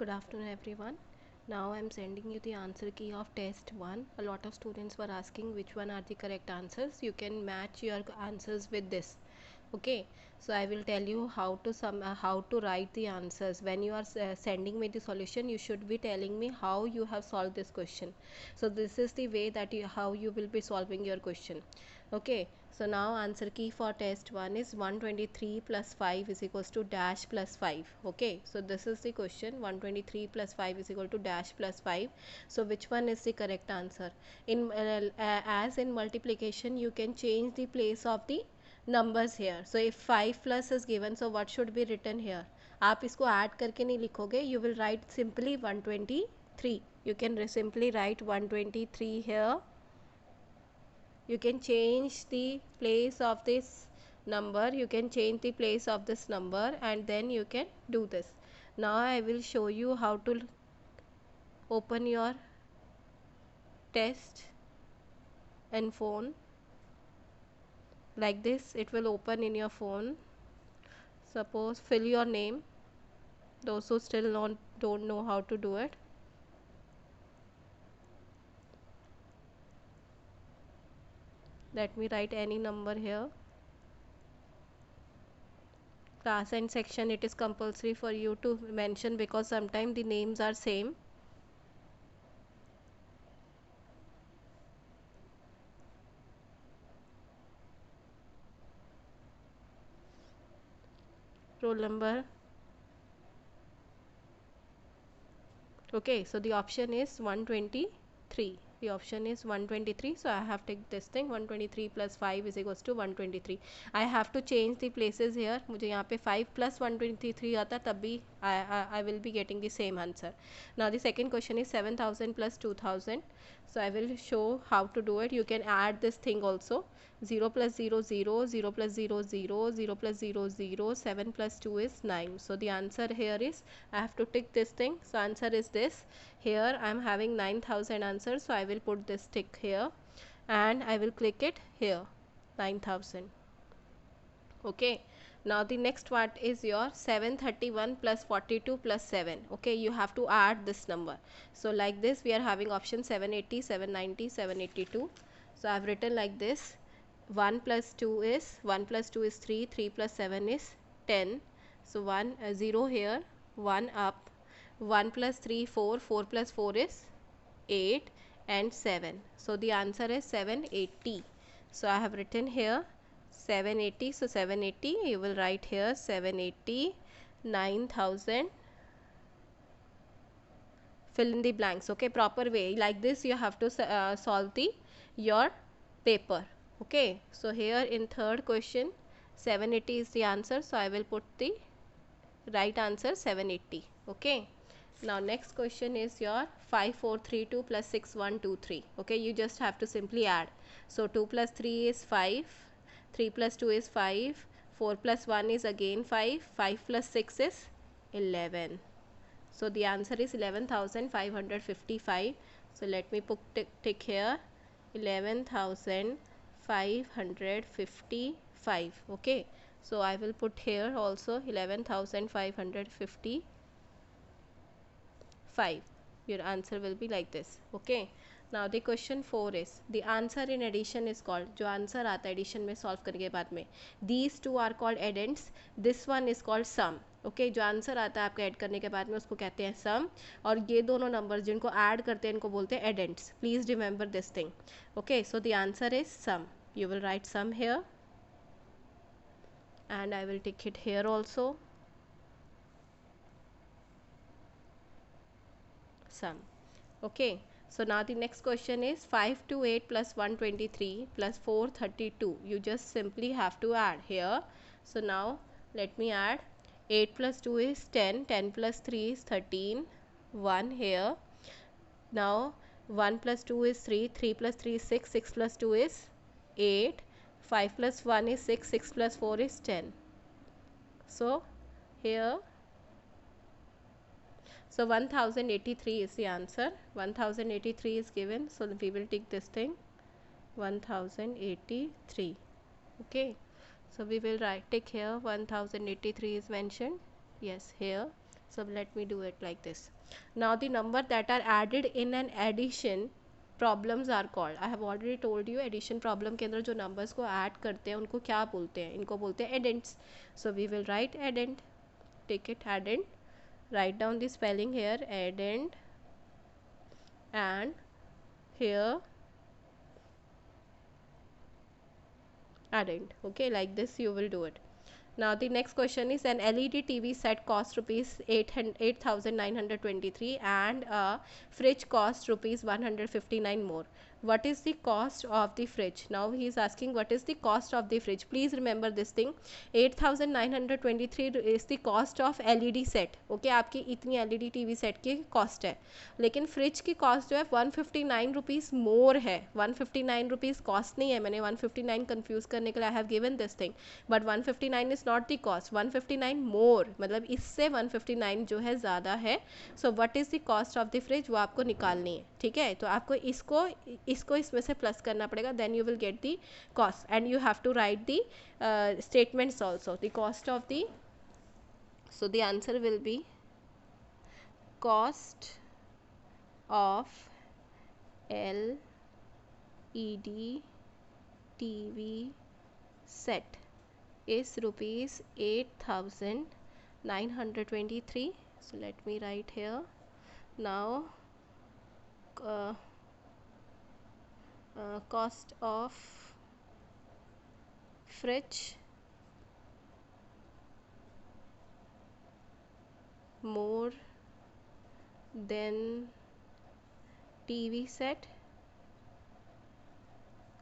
Good afternoon everyone. Now I am sending you the answer key of test 1. A lot of students were asking which one are the correct answers. You can match your answers with this. Okay, so I will tell you how to write the answers. When you are sending me the solution, you should be telling me how you have solved this question. So this is the way that how you will be solving your question. Okay, so now answer key for test 1 is 123 plus 5 is equals to dash plus 5. Okay, so this is the question. 123 plus 5 is equal to dash plus 5. So which one is the correct answer? As in multiplication, you can change the place of the numbers here. So if 5 plus is given, so what should be written here? आप इसको add करके नहीं लिखोगे, you will write simply 123. You can simply write 123 here. You can change the place of this number, you can change the place of this number, and then you can do this. Now I will show you how to open your test and phone. Like this it will open in your phone. Suppose fill your name, those who still don't know how to do it. Let me write any number here. Class and section, it is compulsory for you to mention because sometimes the names are same. Roll number. Okay, so the option is 123. The option is 123. So I have take this thing, 123 plus 5 is equals to 123. I have to change the places here. मुझे यहाँ पे 5 plus 123 आता तब भी I will be getting the same answer. Now the second question is 7,000 plus 2,000. So I will show how to do it. You can add this thing also. 0 plus 0 0, 0 plus 0 0, 0 plus 0 0, 7 plus 2 is 9. So the answer here is, I have to tick this thing. So answer is this. Here I am having 9,000 answers, so I will put this tick here and I will click it here, 9,000. Okay, now the next part is your 731 plus 42 plus 7. Okay, you have to add this number. So like this we are having option 780, 790, 782. So I have written like this. 1 plus 2 is 3, 3 plus 7 is 10. So 0 here, 1 up, 1 plus 3 4, 4 plus 4 is 8, and 7. So the answer is 780. So I have written here 780. So 780, you will write here 780, 9,000. Fill in the blanks. Okay, proper way like this you have to solve your paper. Okay, so here in third question 780 is the answer, so I will put the right answer 780. Okay, now next question is your 5432 plus 6123. Okay, you just have to simply add. So 2 plus 3 is 5, 3 plus 2 is 5, 4 plus 1 is again 5, 5 plus 6 is 11. So the answer is 11,555. So let me put tick here, 11,555. Okay, so I will put here also 11,555. Your answer will be like this. Okay, now the question 4 is, the answer in addition is called, जो answer आता है addition में solve करने के बाद में, these two are called addends, this one is called sum. Okay, जो answer आता है आपका ऐड करने के बाद में उसको कहते हैं सम, और ये दोनों नंबर्स जिनको ऐड करते हैं इनको बोलते हैं addends. Please remember this thing. Okay, so the answer is sum. You will write sum here and I will tick it here also. Sum. Okay, so now the next question is 528 plus 123 plus 432. You just simply have to add here. So now let me add. 8 plus 2 is 10, 10 plus 3 is 13, 1 here. Now 1 plus 2 is 3, 3 plus 3 is 6, 6 plus 2 is 8, 5 plus 1 is 6, 6 plus 4 is 10. So here, so 1083 is the answer. 1083 is given, so we will take this thing, 1083. Okay, so we will take here 1083 is mentioned. Yes, here So let me do it like this. Now the number that are added in an addition problems are called, I have already told you addition problem के अंदर जो numbers को add करते हैं उनको क्या बोलते हैं, इनको बोलते हैं addends. So we will write addend, take it addend, write down the spelling here addend, and here addend. Okay, like this you will do it. Now the next question is an LED TV set cost rupees 8,923 and a fridge cost rupees 159 more. What is the cost of the fridge? Now he is asking what is the cost of the fridge. Please remember this thing. 8,923 is the cost of LED set. Okay, आपकी इतनी LED TV set की cost है, लेकिन fridge की cost जो है 159 rupees more है. 159 rupees cost नहीं है, मैंने 159 confuse करने के लिए I have given this thing, but 159 is not the cost. 159 more मतलब इससे 159 जो है ज़्यादा है. So what is the cost of the fridge, वो आपको निकालनी है. ठीक है, तो आपको इसको इसमें से प्लस करना पड़ेगा, then you will get the cost and you have to write the statements also. The cost of the, so the answer will be cost of LED TV set is rupees 8,923. So let me write here. Now cost of fridge more than TV set,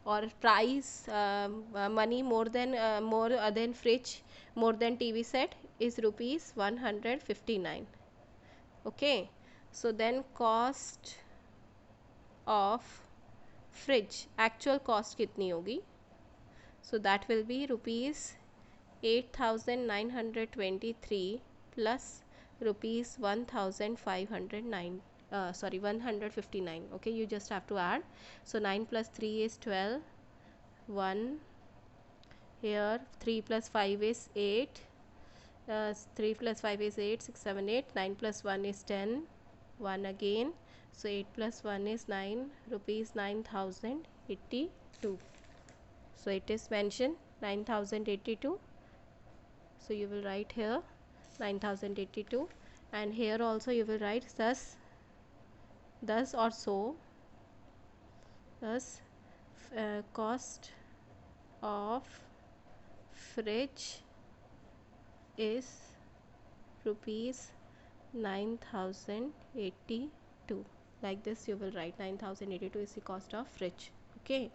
or price money more than fridge more than TV set is rupees 159. Okay, so then cost of fridge actual cost कितनी होगी? So that will be rupees 8,923 plus rupees 1,509, 159. Okay, you just have to add. So 9 plus 3 is 12, 1 here, 3 plus 5 is 8, 3 plus 5 is 8, 6, 7, 8, 9 plus 1 is 10, 1 again, so 8 plus 1 is 9, rupees 9,082. So it is mentioned 9,082. So you will write here 9,082, and here also you will write thus or so. Thus cost of fridge is rupees 9,082. Like this you will write 9,082 is the cost of fridge. Okay.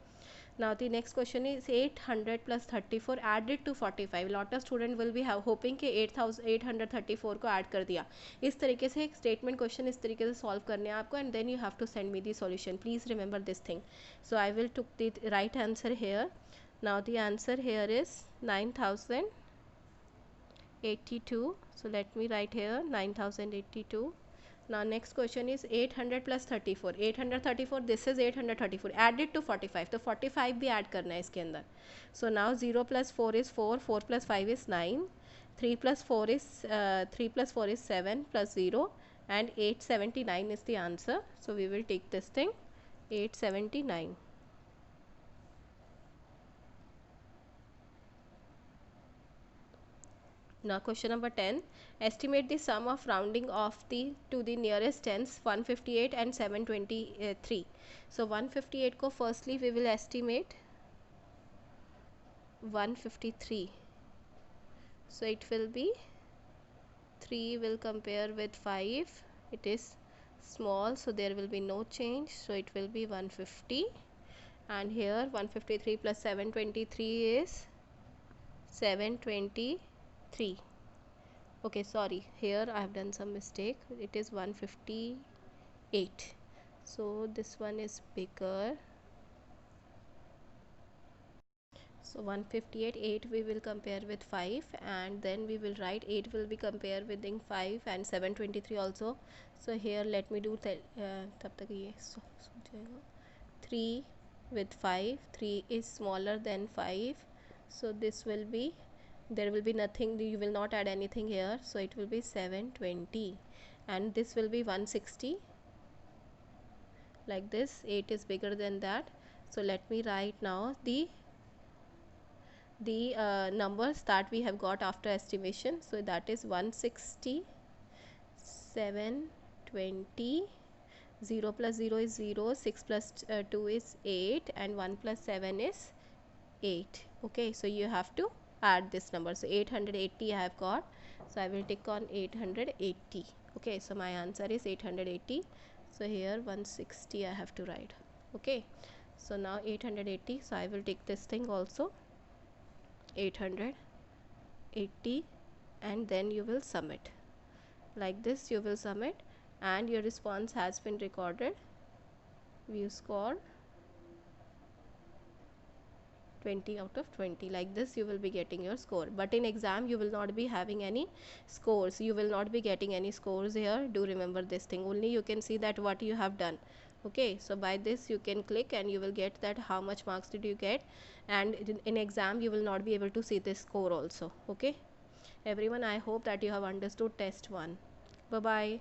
Now the next question is 800 plus 34 added to 45. Lot of student will be hoping कि 8,834 को add कर दिया. इस तरीके से एक statement question इस तरीके से solve करने हैं आपको, and then you have to send me the solution. Please remember this thing. So I will took the right answer here. Now the answer here is 9,082. So let me write here 9,082. Now next question is 800 plus 34. 834, this is 834 added to 45. तो 45 भी add करना है इसके अंदर. So now 0 plus 4 is 4, 4 plus 5 is 9, 3 plus 4 is 7 plus 0, and 879 is the answer. So we will take this thing 879. Now question number 10, estimate the sum of rounding off to the nearest tens 158 and 723. So 158 को firstly we will estimate 153. So it will be 3 will compare with 5, it is small, so there will be no change, so it will be 150. And here 153 plus 723 is 723. Okay, sorry, here I have done some mistake, it is 158. So this one is bigger. So 158, 8 we will compare with 5, and then we will write 8 will be compared with 5 and 723 also. So here let me do तब तक ये so जाएगा 3 with 5, 3 is smaller than 5, so this will be there will be nothing, you will not add anything here, so it will be 720, and this will be 160, like this. 8 is bigger than that, so let me write now the numbers that we have got after estimation. So that is 160, 720, 0 plus 0 is 0, 6 plus 2 is 8, and 1 plus 7 is 8. Okay, so you have to add this number. So 880 I have got, so I will tick on 880. Okay, so my answer is 880. So here 160 I have to write. Okay, so now 880, so I will take this thing also, 880, and then you will submit. Like this you will submit, and your response has been recorded. View score 20 out of 20. Like this you will be getting your score, but in exam you will not be having any scores, you will not be getting any scores here. Do remember this thing, only you can see that what you have done. Okay, so by this you can click and you will get that how much marks did you get, and in exam you will not be able to see this score also. Okay everyone, I hope that you have understood test 1. Bye bye.